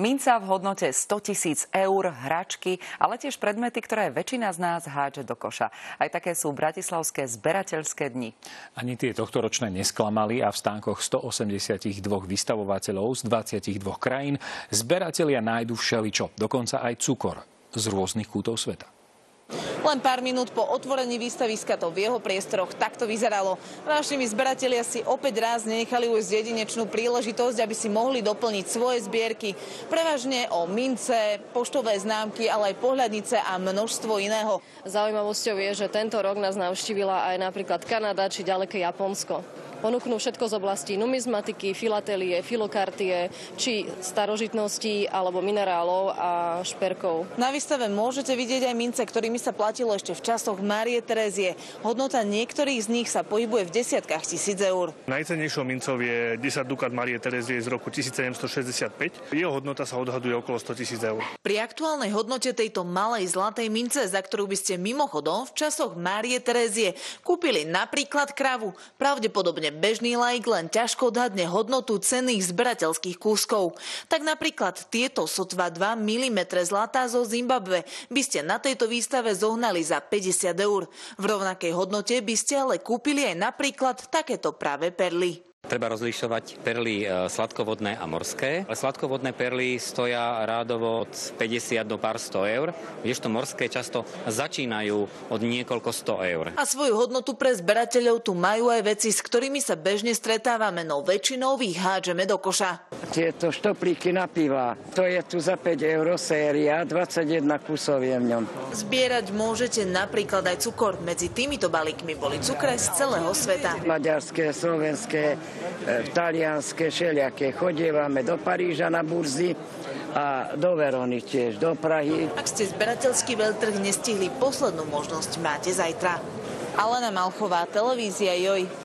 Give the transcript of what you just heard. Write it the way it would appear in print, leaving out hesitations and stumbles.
Minca v hodnote 100 000 eur, hračky, ale tiež predmety, ktoré väčšina z nás hádže do koša. Aj také sú bratislavské zberateľské dni. Ani tie tohtoročné nesklamali a v stánkoch 182 vystavovateľov z 22 krajín zberatelia nájdu všeličo, dokonca aj cukor z rôznych kútov sveta. Len pár minút po otvorení výstaviska to v jeho priestoroch takto vyzeralo. Návštevní zberatelia si opäť raz nenechali ujsť jedinečnú príležitosť, aby si mohli doplniť svoje zbierky. Prevažne o mince, poštové známky, ale aj pohľadnice a množstvo iného. Zaujímavosťou je, že tento rok nás navštívila aj napríklad Kanada či ďaleké Japonsko. Ponúknú všetko z oblasti numizmatiky, filatelie, filokartie, či starožitností alebo minerálov a šperkov. Na výstave môžete vidieť aj mince, ktorými sa platilo ešte v časoch Márie Terézie. Hodnota niektorých z nich sa pohybuje v desiatkách tisíc eur. Najcennejšou mincov je 10 dukát Márie Terézie z roku 1765. Jeho hodnota sa odhaduje okolo 100 000 eur. Pri aktuálnej hodnote tejto malej zlatej mince, za ktorú by ste mimochodom v časoch Márie Terézie kúpili napríklad kravu, pravdepodobne bežný laik len ťažko odhadne hodnotu cenných zberateľských kúskov. Tak napríklad tieto sotva 2 mm zlatá zo Zimbabwe by ste na tejto výstave zohnali za 50 eur. V rovnakej hodnote by ste ale kúpili aj napríklad takéto práve perly. Treba rozlišovať perly sladkovodné a morské. Sladkovodné perly stoja rádovo od 50 do pár 100 eur, kdežto morské často začínajú od niekoľko 100 eur. A svoju hodnotu pre zberateľov tu majú aj veci, s ktorými sa bežne stretávame, no väčšinou ich hádžeme do koša. Tieto štoplíky na piva, to je tu za 5 eur séria, 21 kusov je v ňom. Zbierať môžete napríklad aj cukor. Medzi týmito balíkmi boli cukre z celého sveta. Maďarské, slovenské, talianské, všelijaké. Chodievame do Paríža na burzy a do Verony tiež, do Prahy. Ak ste zberateľský veľtrh nestihli, poslednú možnosť máte zajtra. Alena Malchová, televízia JOJ.